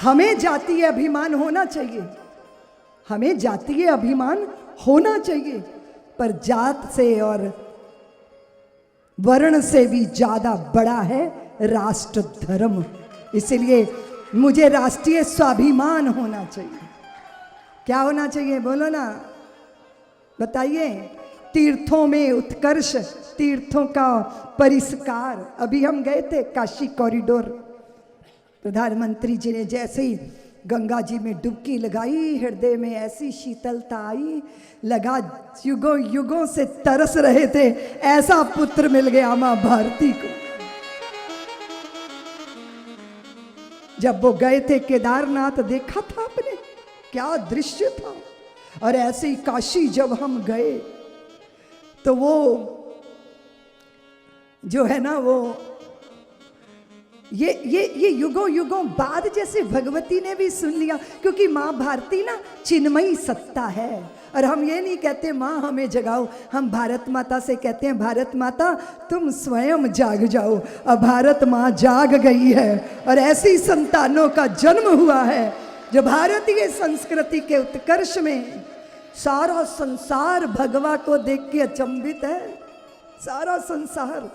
हमें जातीय अभिमान होना चाहिए, हमें जातीय अभिमान होना चाहिए, पर जात से और वर्ण से भी ज्यादा बड़ा है राष्ट्र धर्म। इसलिए मुझे राष्ट्रीय स्वाभिमान होना चाहिए। क्या होना चाहिए बोलो ना, बताइए। तीर्थों में उत्कर्ष, तीर्थों का परिष्कार। अभी हम गए थे काशी कॉरिडोर, प्रधानमंत्री जी ने जैसे ही गंगा जी में डुबकी लगाई, हृदय में ऐसी शीतलता आई, लगा युगों युगों से तरस रहे थे, ऐसा पुत्र मिल गया मां भारती को। जब वो गए थे केदारनाथ, देखा था आपने क्या दृश्य था। और ऐसे ही काशी जब हम गए तो वो जो है ना, वो ये युगों युगों बाद जैसे भगवती ने भी सुन लिया, क्योंकि माँ भारती ना चिन्मयी सत्ता है। और हम ये नहीं कहते माँ हमें जगाओ, हम भारत माता से कहते हैं भारत माता तुम स्वयं जाग जाओ। अब भारत माँ जाग गई है और ऐसी संतानों का जन्म हुआ है जो भारतीय संस्कृति के उत्कर्ष में सारा संसार भगवा को देख के अचंभित है। सारा संसार,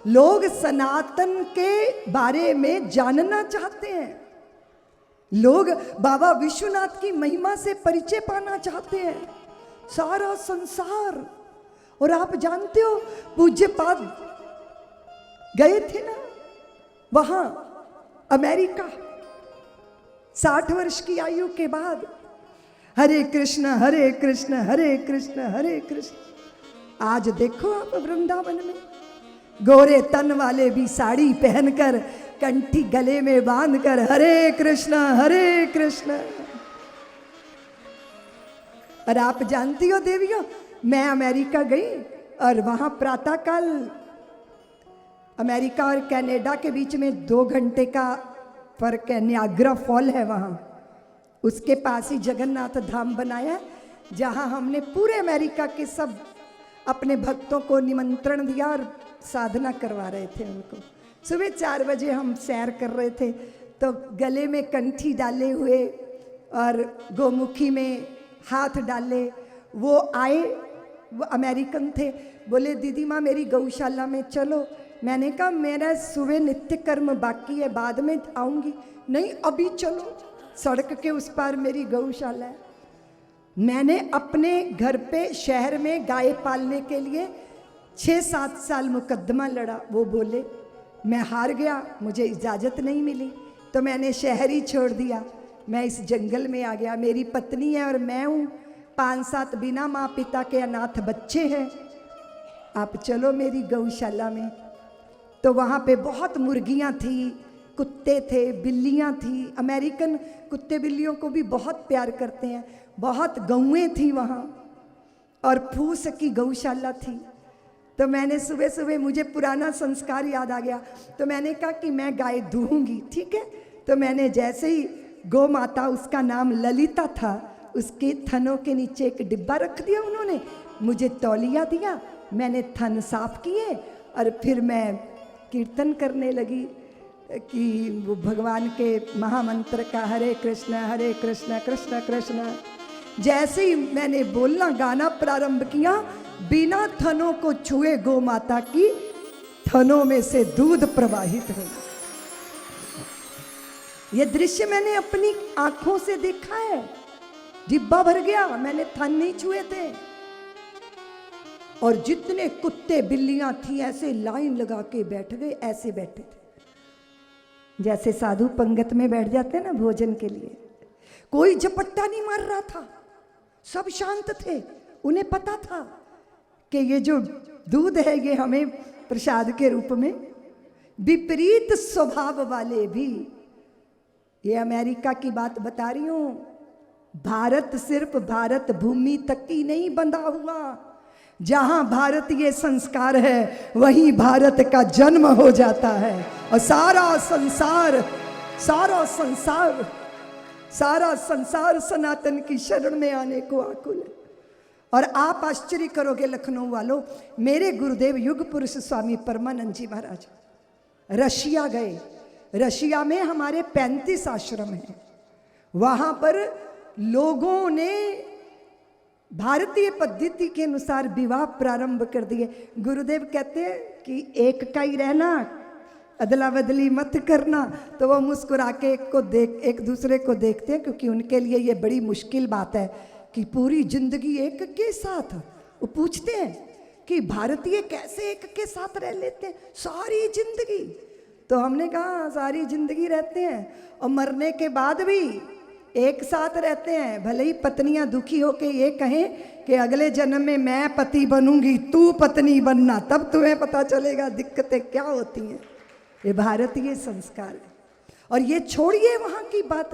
लोग सनातन के बारे में जानना चाहते हैं, लोग बाबा विश्वनाथ की महिमा से परिचय पाना चाहते हैं, सारा संसार। और आप जानते हो पूज्यपाद गए थे ना वहां अमेरिका, 60 वर्ष की आयु के बाद, हरे कृष्ण हरे कृष्ण हरे कृष्ण हरे कृष्ण। आज देखो आप वृंदावन में गोरे तन वाले भी साड़ी पहनकर, कंठी गले में बांधकर हरे कृष्ण हरे कृष्ण। और आप जानती हो देवियों, मैं अमेरिका गई और वहां प्रातःकाल, अमेरिका और कनाडा के बीच में 2 घंटे का फर्क है, नियाग्रा फॉल है वहां, उसके पास ही जगन्नाथ धाम बनाया, जहां हमने पूरे अमेरिका के सब अपने भक्तों को निमंत्रण दिया और साधना करवा रहे थे उनको। सुबह 4 बजे हम सैर कर रहे थे, तो गले में कंठी डाले हुए और गोमुखी में हाथ डाले वो आए, वो अमेरिकन थे, बोले दीदी माँ मेरी गौशाला में चलो। मैंने कहा मेरा सुबह नित्य कर्म बाकी है, बाद में आऊँगी। नहीं अभी चलो, सड़क के उस पार मेरी गौशाला है। मैंने अपने घर पे शहर में गाय पालने के लिए 6-7 साल मुकदमा लड़ा, वो बोले मैं हार गया, मुझे इजाज़त नहीं मिली, तो मैंने शहर ही छोड़ दिया, मैं इस जंगल में आ गया। मेरी पत्नी है और मैं हूँ, 5-7 बिना माँ पिता के अनाथ बच्चे हैं, आप चलो मेरी गौशाला में। तो वहाँ पे बहुत मुर्गियाँ थी, कुत्ते थे, बिल्लियाँ थी, अमेरिकन कुत्ते बिल्लियों को भी बहुत प्यार करते हैं, बहुत गौएँ थी वहाँ और फूस की गौशाला थी। तो मैंने सुबह सुबह, मुझे पुराना संस्कार याद आ गया, तो मैंने कहा कि मैं गाय दूहूँगी, ठीक है। तो मैंने जैसे ही गौ माता, उसका नाम ललिता था, उसके थनों के नीचे एक डिब्बा रख दिया उन्होंने, मुझे तौलिया दिया, मैंने थन साफ किए और फिर मैं कीर्तन करने लगी कि वो भगवान के महामंत्र का हरे कृष्ण कृष्ण कृष्ण। जैसे ही मैंने बोलना गाना प्रारंभ किया, बिना थनों को छुए गौ माता की थनों में से दूध प्रवाहित हो। यह दृश्य मैंने अपनी आंखों से देखा है, डिब्बा भर गया, मैंने थन नहीं छुए थे। और जितने कुत्ते बिल्लियां थी ऐसे लाइन लगा के बैठ गए, ऐसे बैठे थे जैसे साधु पंगत में बैठ जाते हैं ना भोजन के लिए। कोई झपट्टा नहीं मार रहा था, सब शांत थे। उन्हें पता था कि ये जो दूध है ये हमें प्रसाद के रूप में। विपरीत स्वभाव वाले भी, ये अमेरिका की बात बता रही हूं, भारत सिर्फ भारत भूमि तक ही नहीं बंधा हुआ, जहां भारतीय संस्कार है वहीं भारत का जन्म हो जाता है। और सारा संसार सनातन की शरण में आने को आकुल है। और आप आश्चर्य करोगे लखनऊ वालों, मेरे गुरुदेव युग पुरुष स्वामी परमानंद जी महाराज रशिया गए। रशिया में हमारे 35 आश्रम हैं, वहां पर लोगों ने भारतीय पद्धति के अनुसार विवाह प्रारंभ कर दिए। गुरुदेव कहते हैं कि एक का ही रहना, अदला बदली मत करना। तो वो मुस्कुरा के एक दूसरे को देखते हैं, क्योंकि उनके लिए ये बड़ी मुश्किल बात है कि पूरी जिंदगी एक के साथ। वो पूछते हैं कि भारतीय कैसे एक के साथ रह लेते हैं सारी जिंदगी। तो हमने कहा सारी जिंदगी रहते हैं और मरने के बाद भी एक साथ रहते हैं। भले ही पत्नियां दुखी होके ये कहें कि अगले जन्म में मैं पति बनूंगी, तू पत्नी बनना, तब तुम्हें पता चलेगा दिक्कतें क्या होती हैं। ये भारतीय संस्कार है। और ये छोड़िए वहां की बात,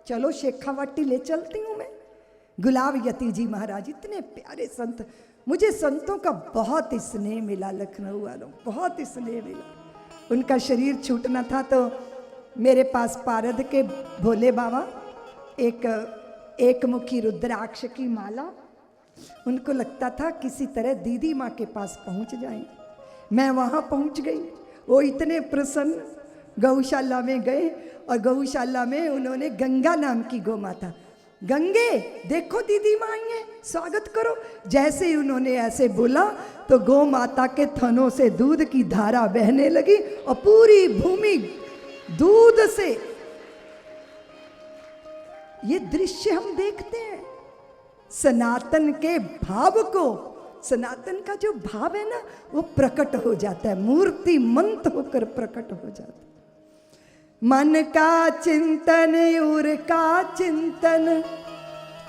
चलो शेखावाटी ले चलती हूं मैं। गुलाब यती जी महाराज इतने प्यारे संत, मुझे संतों का बहुत स्नेह मिला, लखनऊ वालों बहुत स्नेह मिला। उनका शरीर छूटना था तो मेरे पास पारद के भोले बाबा एक मुखी रुद्राक्ष की माला, उनको लगता था किसी तरह दीदी माँ के पास पहुँच जाएंगे। मैं वहाँ पहुँच गई, वो इतने प्रसन्न। गौशाला में गए और गौशाला में उन्होंने गंगा नाम की गौ माता, गंगे देखो दीदी माँ आई है, स्वागत करो। जैसे ही उन्होंने ऐसे बोला तो गौ माता के थनों से दूध की धारा बहने लगी और पूरी भूमि दूध से। ये दृश्य हम देखते हैं सनातन के भाव को, सनातन का जो भाव है ना वो प्रकट हो जाता है, मूर्ति मंत होकर प्रकट हो जाता है। मन का चिंतन उर का चिंतन,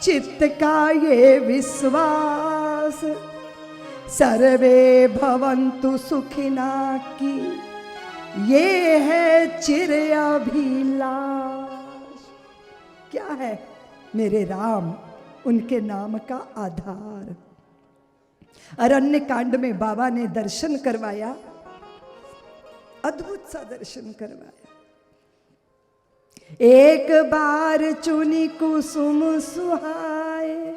चित्त का ये विश्वास, सर्वे भवन्तु सुखिना की ये है चिर अभिलाष। क्या है मेरे राम, उनके नाम का आधार। अरण्य कांड में बाबा ने दर्शन करवाया, अद्भुत सा दर्शन करवाया। एक बार चुनी कुसुम सुहाए,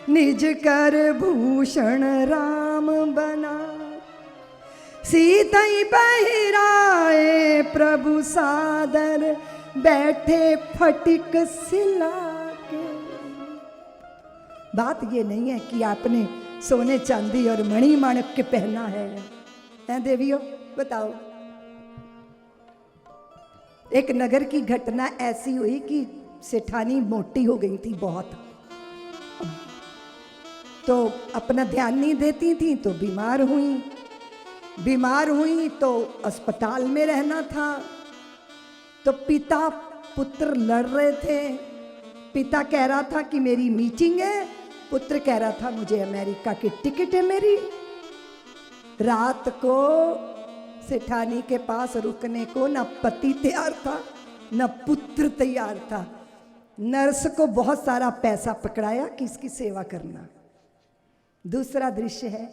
निज कर भूषण राम बना, सीतई पहिराए प्रभु सादर, बैठे फटिक सिला के। बात ये नहीं है कि आपने सोने चांदी और मणि माणक के पहना है देवियों, बताओ। एक नगर की घटना ऐसी हुई कि सेठानी मोटी हो गई थी बहुत, तो अपना ध्यान नहीं देती थी तो बीमार हुई तो अस्पताल में रहना था। तो पिता पुत्र लड़ रहे थे। पिता कह रहा था कि मेरी मीटिंग है, पुत्र कह रहा था मुझे अमेरिका की टिकट है मेरी। रात को सेठानी के पास रुकने को न पति तैयार था न पुत्र तैयार था। नर्स को बहुत सारा पैसा पकड़ाया कि इसकी सेवा करना। दूसरा दृश्य है,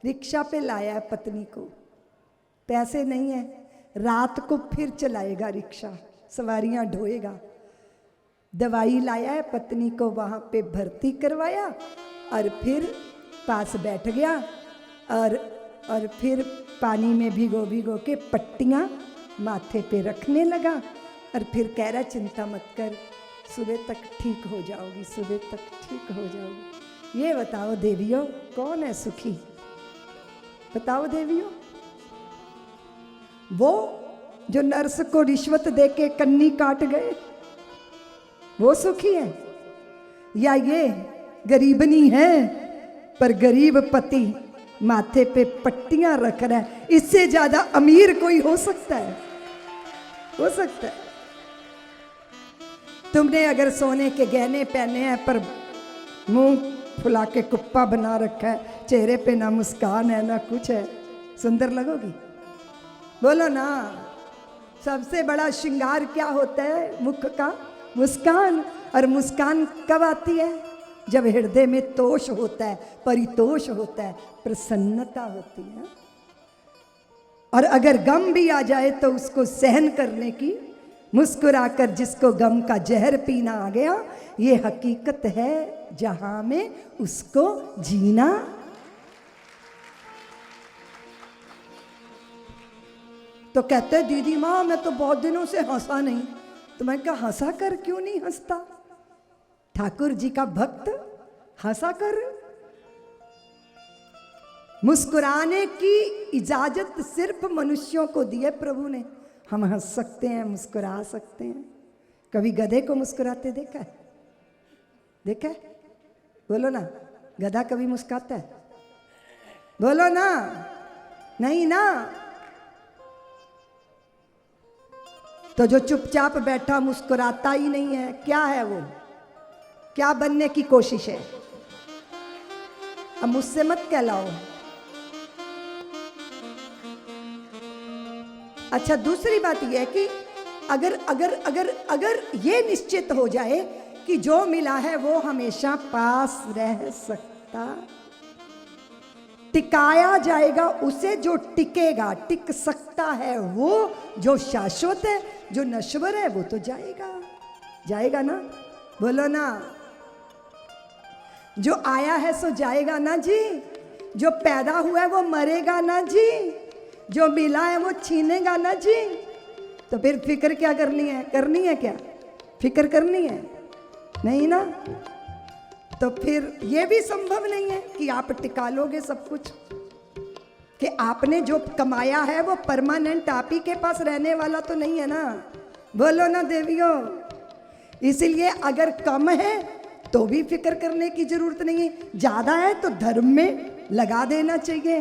रिक्शा पे लाया है पत्नी को, पैसे नहीं है, रात को फिर चलाएगा रिक्शा, सवारियां ढोएगा। दवाई लाया है, पत्नी को वहाँ पे भर्ती करवाया और फिर पास बैठ गया और फिर पानी में भिगो के पट्टियाँ माथे पे रखने लगा और फिर कह रहा चिंता मत कर, सुबह तक ठीक हो जाओगी, सुबह तक ठीक हो जाओगी। ये बताओ देवियों, कौन है सुखी? बताओ देवियों। वो जो नर्स को रिश्वत देके कन्नी काट गए वो सुखी है, या ये गरीबनी है पर गरीब पति माथे पे पट्टियां रख रहा है? इससे ज्यादा अमीर कोई हो सकता है? हो सकता है? तुमने अगर सोने के गहने पहने हैं पर मुंह फुला के कुप्पा बना रखा है, चेहरे पे ना मुस्कान है ना कुछ है, सुंदर लगोगी? बोलो ना। सबसे बड़ा श्रृंगार क्या होता है मुख का? मुस्कान। और मुस्कान कब आती है? जब हृदय में तोष होता है, परितोष होता है, प्रसन्नता होती है। और अगर गम भी आ जाए तो उसको सहन करने की, मुस्कुराकर जिसको गम का जहर पीना आ गया, ये हकीकत है जहां में उसको जीना। तो कहते दीदी माँ मैं तो बहुत दिनों से हंसा नहीं। तो मैं कहा हंसा कर क्यों नहीं हंसता? ठाकुर जी का भक्त हंसा कर। मुस्कुराने की इजाजत सिर्फ मनुष्यों को दी है प्रभु ने। हम हंस सकते हैं, मुस्कुरा सकते हैं। कभी गधे को मुस्कुराते देखा है? देखा है? बोलो ना, गधा कभी मुस्कुराता है? बोलो ना, नहीं ना। तो जो चुपचाप बैठा मुस्कुराता ही नहीं है, क्या है वो? क्या बनने की कोशिश है? अब मुझसे मत कहलाओ। अच्छा, दूसरी बात यह है कि अगर अगर अगर अगर ये निश्चित हो जाए कि जो मिला है वो हमेशा पास रह सकता, टिकाया जाएगा उसे, जो टिकेगा, टिक सकता है वो, जो शाश्वत है, जो नश्वर है वो तो जाएगा, जाएगा ना। बोलो ना, जो आया है सो जाएगा ना जी, जो पैदा हुआ है वो मरेगा ना जी, जो मिला है वो छीनेगा ना जी। तो फिर फिक्र क्या करनी है? करनी है क्या फिक्र? करनी है नहीं ना। तो फिर ये भी संभव नहीं है कि आप टिका लोगे सब कुछ, कि आपने जो कमाया है वो परमानेंट आप ही के पास रहने वाला तो नहीं है ना। बोलो ना देवियों। इसलिए अगर कम है तो भी फिक्र करने की जरूरत नहीं है, ज्यादा है तो धर्म में लगा देना चाहिए।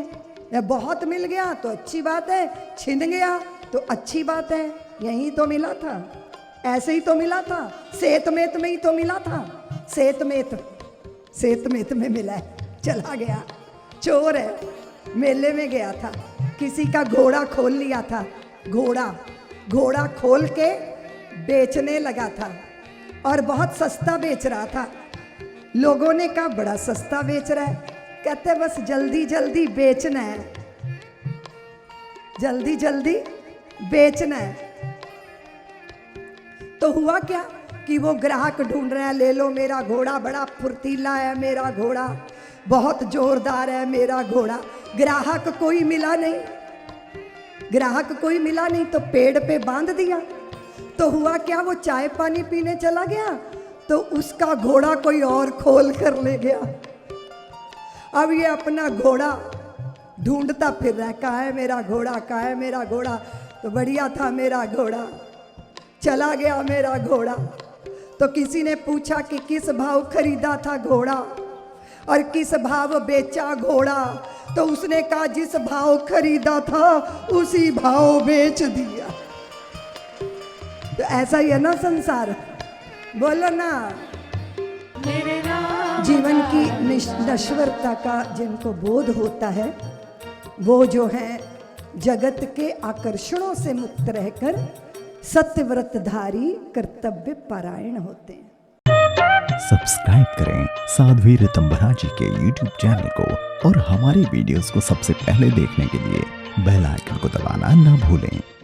या बहुत मिल गया तो अच्छी बात है, छिन गया तो अच्छी बात है। यही तो मिला था, ऐसे ही तो मिला था, सेतमेत में ही तो मिला था। सेतमेत में मिला है, चला गया। चोर है, मेले में गया था, किसी का घोड़ा खोल लिया था। घोड़ा खोल के बेचने लगा था और बहुत सस्ता बेच रहा था। लोगों ने कहा बड़ा सस्ता बेच रहा है। कहते बस जल्दी जल्दी बेचना है, जल्दी जल्दी बेचना है। तो हुआ क्या कि वो ग्राहक ढूंढ रहा है, ले लो मेरा घोड़ा, बड़ा फुर्तीला है मेरा घोड़ा, बहुत जोरदार है मेरा घोड़ा। ग्राहक कोई मिला नहीं, तो पेड़ पे बांध दिया। तो हुआ क्या, वो चाय पानी पीने चला गया तो उसका घोड़ा कोई और खोल कर ले गया। अब ये अपना घोड़ा ढूंढता फिर रहा है, कहाँ है मेरा घोड़ा, कहाँ है मेरा घोड़ा। तो बढ़िया था मेरा घोड़ा, चला गया मेरा घोड़ा। तो किसी ने पूछा कि किस भाव खरीदा था घोड़ा और किस भाव बेचा घोड़ा। तो उसने कहा जिस भाव खरीदा था उसी भाव बेच दिया। तो ऐसा ही है ना संसार। बोलो ना। जीवन की नश्वरता का जिनको बोध होता है वो जो है जगत के आकर्षणों से मुक्त रहकर सत्यव्रतधारी कर्तव्य पारायण होते हैं। सब्सक्राइब करें साध्वी ऋतंभरा जी के YouTube चैनल को और हमारी वीडियोस को सबसे पहले देखने के लिए बेल आइकन को दबाना ना भूलें।